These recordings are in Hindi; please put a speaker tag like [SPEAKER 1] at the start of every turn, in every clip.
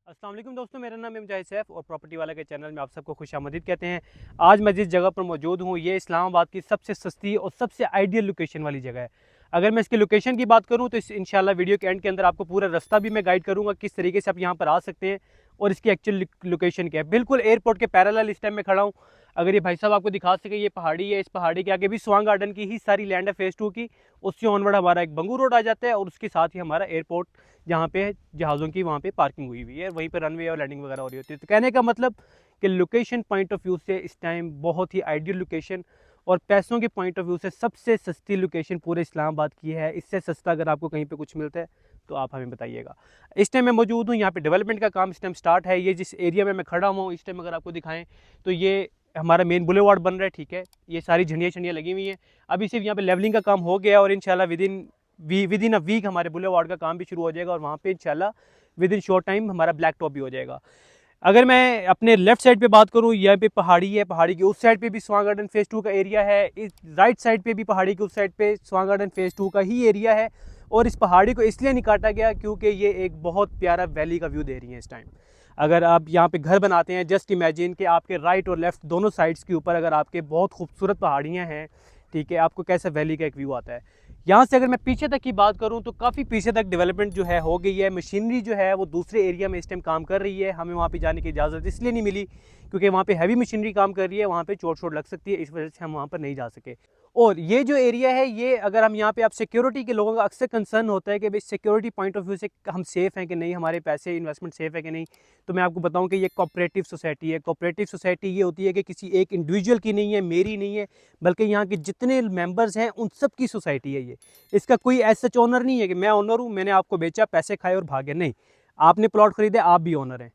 [SPEAKER 1] अस्सलाम वालेकुम दोस्तों, मेरा नाम है मुजाहिद सैफ और प्रॉपर्टी वाला के चैनल में आप सबको खुशामदीद कहते हैं। आज मैं जिस जगह पर मौजूद हूँ ये इस्लामाबाद की सबसे सस्ती और सबसे आइडियल लोकेशन वाली जगह है। अगर मैं इसकी लोकेशन की बात करूँ तो इंशाल्लाह वीडियो के एंड के अंदर आपको पूरा रास्ता भी मैं गाइड करूँगा किस तरीके से आप यहाँ पर आ सकते हैं और इसकी एक्चुअल लोकेशन क्या है। बिल्कुल एयरपोर्ट के पैरेलल इस टाइम में खड़ा हूँ। अगर ये भाई साहब आपको दिखा सके, ये पहाड़ी है, इस पहाड़ी के आगे भी स्वांग गार्डन की ही सारी लैंड है फेज़ 2 की। उससे ऑनवर्ड हमारा एक बंगू रोड आ जाता है और उसके साथ ही हमारा एयरपोर्ट जहाँ पे जहाज़ों की वहाँ पे पार्किंग हुई हुई है, वहीं पर रनवे और लैंडिंग वगैरह हो रही होती है। तो कहने का मतलब कि लोकेशन पॉइंट ऑफ व्यू से इस टाइम बहुत ही आइडियल लोकेशन और पैसों के पॉइंट ऑफ व्यू से सबसे सस्ती लोकेशन पूरे इस्लामाबाद की है। इससे सस्ता अगर आपको कहीं पे कुछ मिलता है तो आप हमें बताइएगा। इस टाइम मैं मौजूद हूँ यहाँ पे, डेवलपमेंट का काम इस टाइम स्टार्ट है। ये जिस एरिया में मैं खड़ा हुआ हूँ इस टाइम अगर आपको दिखाएं तो ये हमारा मेन बुलेवार्ड बन रहा है, ठीक है। ये सारी झंडियाँ छंडियाँ लगी हुई हैं। अभी सिर्फ यहाँ पे लेवलिंग का काम हो गया और इंशाल्लाह विद इन अ वीक हमारे बुलेवार्ड का काम भी शुरू हो जाएगा और वहाँ पे इंशाल्लाह विद इन शॉर्ट टाइम हमारा ब्लैक टॉप भी हो जाएगा। अगर मैं अपने लेफ्ट साइड पे बात करूँ, यहाँ पे पहाड़ी है, पहाड़ी की उस साइड पे भी स्वांग गार्डन फेज़ 2 का एरिया है। इस राइट साइड पे भी पहाड़ी की उस साइड पे स्वांग गार्डन फेज़ 2 का ही एरिया है। और इस पहाड़ी को इसलिए नहीं काटा गया क्योंकि ये एक बहुत प्यारा वैली का व्यू दे रही है इस टाइम। अगर आप यहाँ पे घर बनाते हैं, जस्ट इमेजिन कि आपके राइट और लेफ्ट दोनों साइड्स के ऊपर अगर आपके बहुत खूबसूरत पहाड़ियाँ हैं, ठीक है, आपको कैसा वैली का एक व्यू आता है। यहाँ से अगर मैं पीछे तक की बात करूँ तो काफ़ी पीछे तक डेवलपमेंट जो है हो गई है। मशीनरी जो है वो दूसरे एरिया में इस टाइम काम कर रही है। हमें वहाँ पे जाने की इजाज़त इसलिए नहीं मिली क्योंकि वहाँ पे हैवी मशीनरी काम कर रही है, वहाँ पे चोट शोट लग सकती है, इस वजह से हम वहाँ पर नहीं जा सके। और ये जो एरिया है, ये अगर हम यहाँ पे आप सिक्योरिटी के लोगों का अक्सर कंसर्न होता है कि भाई सिक्योरिटी पॉइंट ऑफ व्यू से हम सेफ़ हैं कि नहीं, हमारे पैसे इन्वेस्टमेंट सेफ़ है कि नहीं। तो मैं आपको बताऊं कि ये कोऑपरेटिव सोसाइटी है। कोऑपरेटिव सोसाइटी ये होती है कि किसी एक इंडिविजुअल की नहीं है, मेरी नहीं है, बल्कि यहाँ के जितने मेंबर्स हैं उन सब की सोसाइटी है ये। इसका कोई एज सच ओनर नहीं है कि मैं ओनर हूँ, मैंने आपको बेचा, पैसे खाए और भागे। नहीं, आपने प्लॉट खरीदे, आप भी ओनर हैं।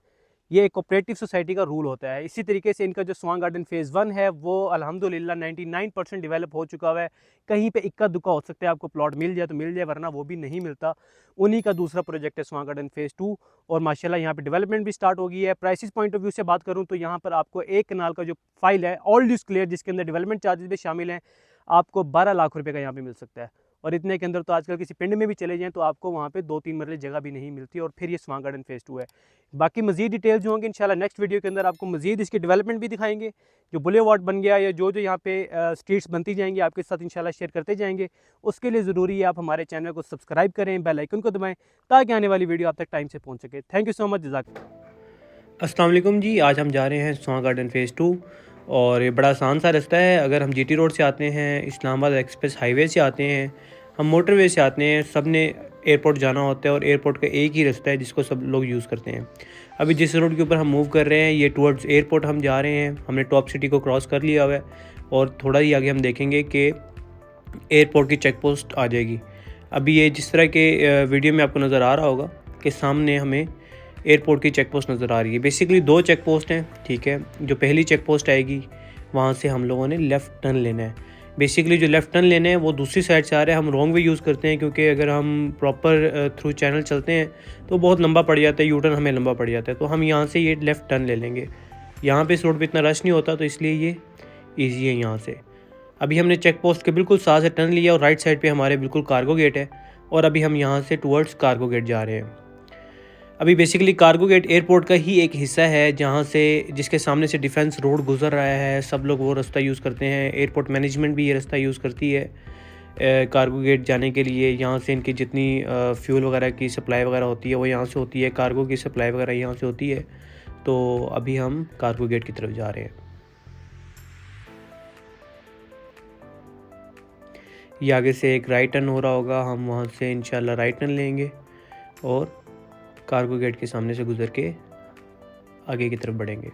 [SPEAKER 1] ये एक कोऑपरेटिव सोसाइटी का रूल होता है। इसी तरीके से इनका जो स्वांग गार्डन फेज़ 1 है वो अल्हम्दुलिल्लाह 99% डेवलप हो चुका हुआ है। कहीं पे इक्का दुक्का हो सकता है आपको प्लॉट मिल जाए तो मिल जाए, वरना वो भी नहीं मिलता। उन्हीं का दूसरा प्रोजेक्ट है स्वांग गार्डन फेज़ 2 और माशाल्लाह यहाँ पे डेवलपमेंट भी स्टार्ट हो गई है। प्राइसेस पॉइंट ऑफ व्यू से बात करूँ तो यहाँ पर आपको एक कनाल का जो फाइल है ऑल ड्यूज क्लियर, जिसके अंदर डेवलपमेंट चार्जेस भी शामिल हैं, आपको 12 लाख रुपये का यहाँ पे मिल सकता है। और इतने के अंदर तो आजकल किसी पिंड में भी चले जाएं तो आपको वहाँ पे 2-3 मरले जगह भी नहीं मिलती। और फिर ये स्वांग गार्डन फेज़ 2 है। बाकी मज़ीद डिटेल्स जो होंगे इंशाल्लाह नेक्स्ट वीडियो के अंदर आपको मज़ीद इसकी डेवलपमेंट भी दिखाएंगे। जो बुलेवार्ड बन गया या जो जो यहाँ पे स्ट्रीट्स बनती जाएंगी आपके साथ इंशाल्लाह शेयर करते जाएंगे। उसके लिए ज़रूरी है आप हमारे चैनल को सब्सक्राइब करें, बेल आइकन को दबाएँ ताकि आने वाली वीडियो आप तक टाइम से पहुँच सके। थैंक यू सो मच, जज़ाक।
[SPEAKER 2] अस्सलाम वालेकुम जी, आज हम जा रहे हैं स्वांग गार्डन फेज़ 2 और ये बड़ा आसान सा रास्ता है। अगर हम जीटी रोड से आते हैं, इस्लामाबाद एक्सप्रेस हाईवे से आते हैं, हम मोटरवे से आते हैं, सब ने एयरपोर्ट जाना होता है और एयरपोर्ट का एक ही रास्ता है जिसको सब लोग यूज़ करते हैं। अभी जिस रोड के ऊपर हम मूव कर रहे हैं ये टुवर्ड्स एयरपोर्ट हम जा रहे हैं। हमने टॉप सिटी को क्रॉस कर लिया हुआ है और थोड़ा ही आगे हम देखेंगे कि एयरपोर्ट की चेक पोस्ट आ जाएगी। अभी ये जिस तरह के वीडियो में आपको नज़र आ रहा होगा कि सामने हमें एयरपोर्ट की चेक पोस्ट नज़र आ रही है। बेसिकली 2 चेक पोस्ट हैं, ठीक है। जो पहली चेक पोस्ट आएगी वहाँ से हम लोगों ने लेफ़्ट टर्न लेना है। बेसिकली जो लेफ़्ट टर्न लेना है वो दूसरी साइड से आ रहा है। हम रॉन्ग वे यूज़ करते हैं क्योंकि अगर हम प्रॉपर थ्रू चैनल चलते हैं तो बहुत लंबा पड़ जाता है, यू टर्न हमें लंबा पड़ जाता है। तो हम यहाँ से ये लेफ़्ट टर्न ले लेंगे। यहाँ पे इस रोड पे इतना रश नहीं होता तो इसलिए ये ईजी है यहाँ से। अभी हमने चेक पोस्ट के बिल्कुल साथ से टर्न लिया और राइट साइड पे हमारे बिल्कुल कार्गो गेट है और अभी हम यहाँ से टुवर्ड्स कार्गो गेट जा रहे हैं। अभी बेसिकली कार्गो गेट एयरपोर्ट का ही एक हिस्सा है जहाँ से जिसके सामने से डिफेंस रोड गुजर रहा है। सब लोग वो रास्ता यूज़ करते हैं। एयरपोर्ट मैनेजमेंट भी ये रास्ता यूज़ करती है कार्गो गेट जाने के लिए। यहाँ से इनकी जितनी फ्यूल वगैरह की सप्लाई वगैरह होती है वो यहाँ से होती है, कार्गो की सप्लाई वगैरह यहाँ से होती है। तो अभी हम कार्गो गेट की तरफ जा रहे हैं। ये आगे से एक राइट टर्न हो रहा होगा, हम वहाँ से इंशाल्लाह राइट टर्न लेंगे और कार्गो गेट के सामने से गुजर के आगे की तरफ बढ़ेंगे।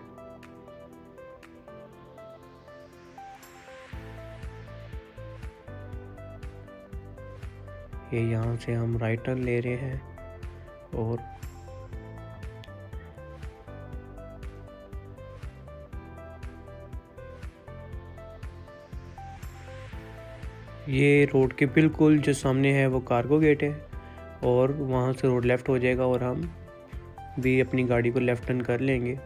[SPEAKER 2] ये यहाँ से हम राइट टर्न ले रहे हैं और ये रोड के बिल्कुल जो सामने है वो कार्गो गेट है और वहाँ से रोड लेफ़्ट हो जाएगा और हम भी अपनी गाड़ी को लेफ़्ट टर्न कर लेंगे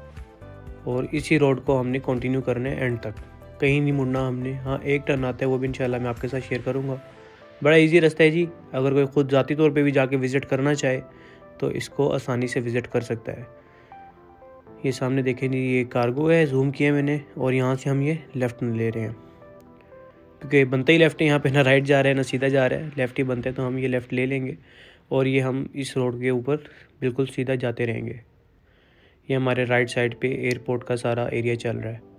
[SPEAKER 2] और इसी रोड को हमने कंटिन्यू करना है एंड तक, कहीं नहीं मुड़ना हमने। हाँ, एक टर्न आता है वो भी इंशाल्लाह मैं आपके साथ शेयर करूँगा। बड़ा इजी रास्ता है जी। अगर कोई ख़ुद ज़ाती तौर पे भी जाके विज़िट करना चाहे तो इसको आसानी से विज़िट कर सकता है। ये सामने देखें जी, ये कार्गो है, जूम किया मैंने, और यहाँ से हम ये लेफ़्ट ले रहे हैं क्योंकि बनता ही लेफ़्ट है यहाँ पे, ना राइट जा रहा है ना सीधा जा रहा है, लेफ़्ट ही बनता है, तो हम ये लेफ़्ट ले लेंगे और ये हम इस रोड के ऊपर बिल्कुल सीधा जाते रहेंगे। ये हमारे राइट साइड पे एयरपोर्ट का सारा एरिया चल रहा है।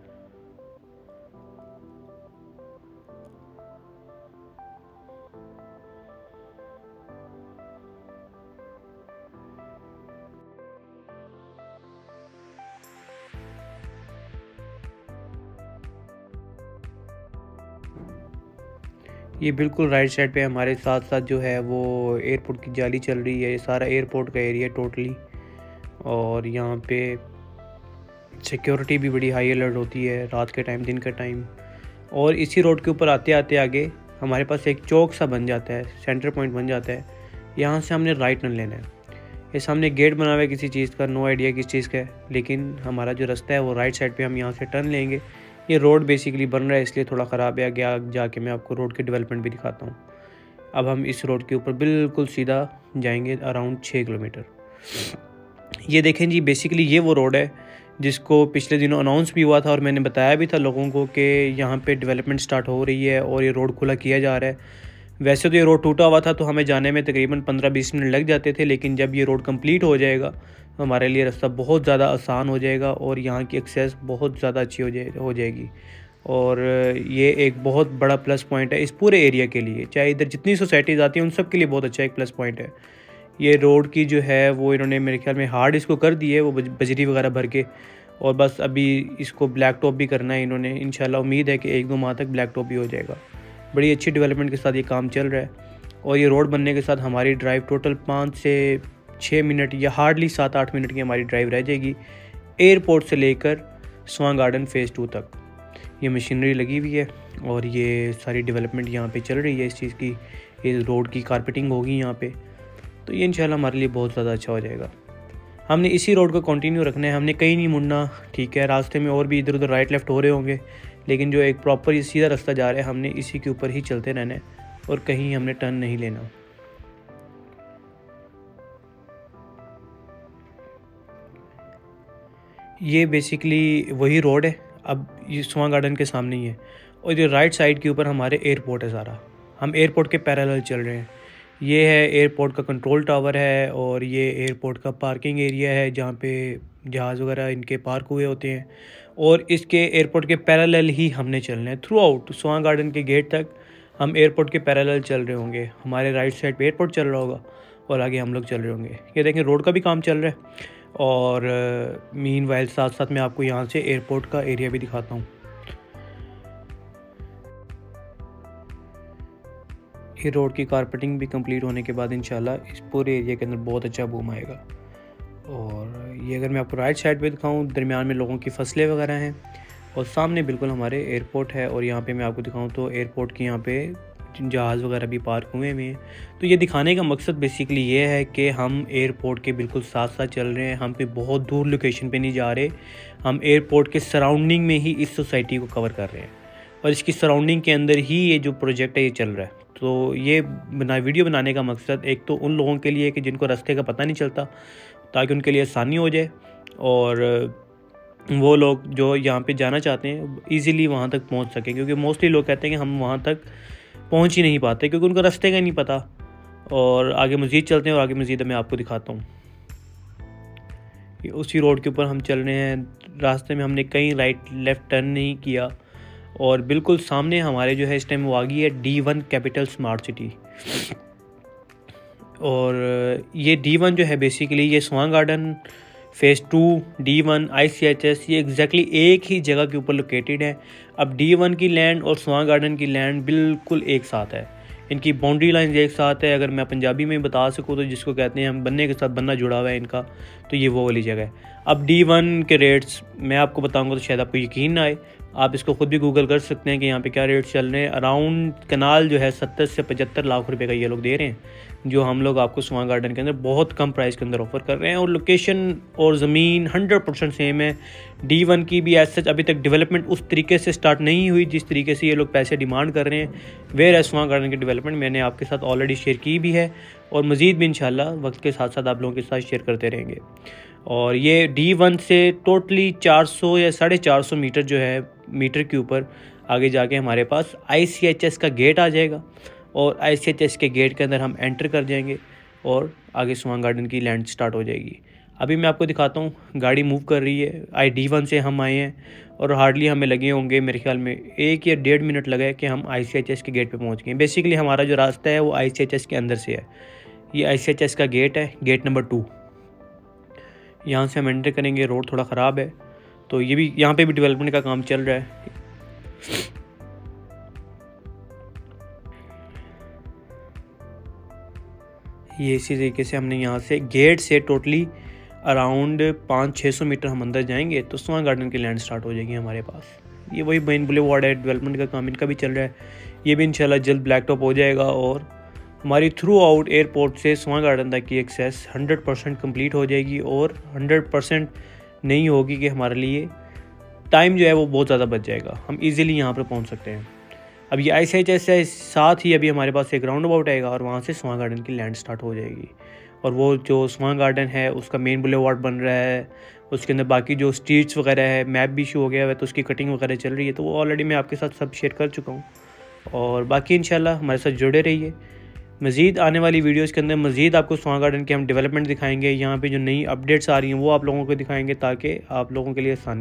[SPEAKER 2] ये बिल्कुल राइट साइड पे हमारे साथ साथ जो है वो एयरपोर्ट की जाली चल रही है, ये सारा एयरपोर्ट का एरिया टोटली, और यहाँ पे सिक्योरिटी भी बड़ी हाई अलर्ट होती है रात के टाइम, दिन के टाइम। और इसी रोड के ऊपर आते आते आगे हमारे पास एक चौक सा बन जाता है, सेंटर पॉइंट बन जाता है। यहाँ से हमने राइट टर्न लेना है। ये सामने गेट बना हुआ है किसी चीज़ का, नो आइडिया किस चीज़ का है, लेकिन हमारा जो रास्ता है वो राइट साइड पे हम यहाँ से टर्न लेंगे। ये रोड बेसिकली बन रहा है इसलिए थोड़ा ख़राब है, आगे जाके मैं आपको रोड की डेवलपमेंट भी दिखाता हूँ। अब हम इस रोड के ऊपर बिल्कुल सीधा जाएंगे अराउंड 6 किलोमीटर। ये देखें जी, बेसिकली ये वो रोड है जिसको पिछले दिनों अनाउंस भी हुआ था और मैंने बताया भी था लोगों को कि यहाँ पे डेवलपमेंट स्टार्ट हो रही है और ये रोड खुला किया जा रहा है। वैसे तो ये रोड टूटा हुआ था तो हमें जाने में तकरीबन 15-20 मिनट लग जाते थे, लेकिन जब ये रोड कंप्लीट हो जाएगा तो हमारे लिए रास्ता बहुत ज़्यादा आसान हो जाएगा और यहाँ की एक्सेस बहुत ज़्यादा अच्छी हो जाएगी। और ये एक बहुत बड़ा प्लस पॉइंट है इस पूरे एरिया के लिए, चाहे इधर जितनी सोसाइटीज़ आती हैं उन सब के लिए बहुत अच्छा एक प्लस पॉइंट है। ये रोड की जो है वो इन्होंने मेरे ख्याल में हार्ड इसको कर दी है, वो बजरी वगैरह भर के, और बस अभी इसको ब्लैक टॉप भी करना है इन्होंने। इंशाल्लाह उम्मीद है कि 1-2 माह तक ब्लैक टॉप भी हो जाएगा। बड़ी अच्छी डेवलपमेंट के साथ ये काम चल रहा है और ये रोड बनने के साथ हमारी ड्राइव टोटल 5 से 6 मिनट या हार्डली 7-8 मिनट की हमारी ड्राइव रह जाएगी एयरपोर्ट से लेकर स्वां गार्डन फ़ेज़ 2 तक। ये मशीनरी लगी हुई है और ये सारी डेवलपमेंट यहाँ पे चल रही है इस चीज़ की। ये रोड की कारपेटिंग होगी यहाँ पे, तो ये इंशाल्लाह हमारे लिए बहुत ज़्यादा अच्छा हो जाएगा। हमने इसी रोड को कंटिन्यू रखना है, हमने कहीं नहीं मुड़ना, ठीक है। रास्ते में और भी इधर उधर राइट लेफ़्ट हो रहे होंगे, लेकिन जो एक प्रॉपर सीधा रास्ता जा रहा है हमने इसी के ऊपर ही चलते रहना है और कहीं हमने टर्न नहीं लेना। ये बेसिकली वही रोड है, अब ये स्वां गार्डन के सामने ही है और ये राइट साइड के ऊपर हमारे एयरपोर्ट है सारा। हम एयरपोर्ट के पैरेलल चल रहे हैं। ये है एयरपोर्ट का कंट्रोल टावर है और ये एयरपोर्ट का पार्किंग एरिया है जहाँ पे जहाज़ वगैरह इनके पार्क हुए होते हैं, और इसके एयरपोर्ट के पैरेलल ही हमने चलना है थ्रू आउट स्वां गार्डन के गेट तक। हम एयरपोर्ट के पैरेलल चल रहे होंगे, हमारे राइट साइड पे एयरपोर्ट चल रहा होगा और आगे हम लोग चल रहे होंगे। ये देखें रोड का भी काम चल रहा है और मीनवाइल साथ साथ मैं आपको यहाँ से एयरपोर्ट का एरिया भी दिखाता हूँ। ये रोड की कारपेटिंग भी कंप्लीट होने के बाद इंशाल्लाह इस पूरे एरिया के अंदर बहुत अच्छा बूम आएगा। और ये अगर मैं आपको राइट साइड पे दिखाऊं, दरमियान में लोगों की फसलें वगैरह हैं और सामने बिल्कुल हमारे एयरपोर्ट है। और यहाँ पे मैं आपको दिखाऊं तो एयरपोर्ट की यहाँ पे जहाज़ वगैरह भी पार्क हुए हैं। तो ये दिखाने का मकसद बेसिकली ये है कि हम एयरपोर्ट के बिल्कुल साथ साथ चल रहे हैं, हम कोई बहुत दूर लोकेशन पे नहीं जा रहे, हम एयरपोर्ट के सराउंडिंग में ही इस सोसाइटी को कवर कर रहे हैं और इसकी सराउंडिंग के अंदर ही ये जो प्रोजेक्ट है ये चल रहा है। तो ये वीडियो बनाने का मकसद एक तो उन लोगों के लिए कि जिनको रास्ते का पता नहीं चलता, ताकि उनके लिए आसानी हो जाए और वो लोग जो यहाँ पे जाना चाहते हैं इजीली वहाँ तक पहुँच सकें, क्योंकि मोस्टली लोग कहते हैं कि हम वहाँ तक पहुँच ही नहीं पाते क्योंकि उनको रास्ते का नहीं पता। और आगे मज़ीद चलते हैं और आगे मज़ीद मैं आपको दिखाता हूँ। ये उसी रोड के ऊपर हम चल रहे हैं, रास्ते में हमने कहीं राइट लेफ़्ट टर्न नहीं किया और बिल्कुल सामने हमारे जो है इस टाइम वो आ गई है D1 कैपिटल स्मार्ट सिटी। और ये D1 जो है बेसिकली ये Swan garden phase 2 D1 ICHS ये एग्जैक्टली एक ही जगह के ऊपर लोकेटेड है। अब D1 की लैंड और स्वां गार्डन की लैंड बिल्कुल एक साथ है, इनकी बाउंड्री लाइन एक साथ है। अगर मैं पंजाबी में बता सकूँ तो जिसको कहते हैं हम बन्ने के साथ बन्ना जुड़ा हुआ है इनका, तो ये वो वाली जगह है। अब D1 के रेट्स मैं आपको बताऊंगा तो शायद आपको यकीन ना आए, आप इसको खुद भी गूगल कर सकते हैं कि यहाँ पे क्या रेट चल रहे हैं। अराउंड कनाल जो है 70 से 75 लाख रुपए का ये लोग दे रहे हैं, जो हम लोग आपको स्वां गार्डन के अंदर बहुत कम प्राइस के अंदर ऑफर कर रहे हैं। और लोकेशन और ज़मीन 100% सेम है। D1 की भी ऐसे अभी तक डेवलपमेंट उस तरीके से स्टार्ट नहीं हुई जिस तरीके से ये लोग पैसे डिमांड कर रहे हैं। वेयर है स्वां गार्डन की डेवलपमेंट मैंने आपके साथ ऑलरेडी शेयर की भी है और मज़ीद भी इंशाल्लाह वक्त के साथ साथ आप लोगों के साथ शेयर करते रहेंगे। और ये D1 से टोटली 400 या 450 मीटर जो है मीटर के ऊपर आगे जाके हमारे पास ICHS का गेट आ जाएगा और ICHS के गेट के अंदर हम एंटर कर जाएंगे और आगे स्वांग गार्डन की लैंड स्टार्ट हो जाएगी। अभी मैं आपको दिखाता हूँ, गाड़ी मूव कर रही है। D1 से हम आए हैं और हार्डली हमें लगे होंगे मेरे ख्याल में 1 या 1.5 मिनट लगा है कि हम ICHS के गेट पे पहुँच गए। बेसिकली हमारा जो रास्ता है वो ICHS के अंदर से है। ये ICHS का गेट है, गेट नंबर 2। यहाँ से हम एंटर करेंगे। रोड थोड़ा ख़राब है तो ये भी, यहाँ पे भी डेवलपमेंट का काम चल रहा है। ये इसी तरीके से हमने यहाँ से गेट से टोटली अराउंड 500-600 मीटर हम अंदर जाएंगे तो स्वांग गार्डन की लैंड स्टार्ट हो जाएगी हमारे पास। ये वही मेन बुलेवार्ड है, डेवलपमेंट का काम इनका भी चल रहा है। ये भी इंशाल्लाह जल्द ब्लैक टॉप हो जाएगा और हमारी थ्रू आउट एयरपोर्ट से स्वांग गार्डन तक की एक्सेस 100% कंप्लीट हो जाएगी और 100% नहीं होगी कि हमारे लिए टाइम जो है वो बहुत ज़्यादा बच जाएगा, हम इजीली यहाँ पर पहुँच सकते हैं। अब ये ICHS है, साथ ही अभी हमारे पास एक राउंड अबाउट आएगा और वहाँ से स्वांग गार्डन की लैंड स्टार्ट हो जाएगी। और वो जो स्वांग गार्डन है उसका मेन बुलेवार्ड बन रहा है, उसके अंदर बाकी जो स्ट्रीट्स वगैरह है, मैप भी शो हो गया है तो उसकी कटिंग वगैरह चल रही है, तो वो ऑलरेडी मैं आपके साथ सब शेयर कर चुका हूँ। और बाकी इंशाल्लाह हमारे साथ जुड़े रहिए। मज़ीद आने वाली वीडियोज़ के अंदर मज़ीद आपको स्वांग गार्डन की हम डेवलपमेंट दिखाएंगे, यहाँ पे जो नई अपडेट्स आ रही हैं वो आप लोगों को दिखाएंगे ताकि आप लोगों के लिए आसानी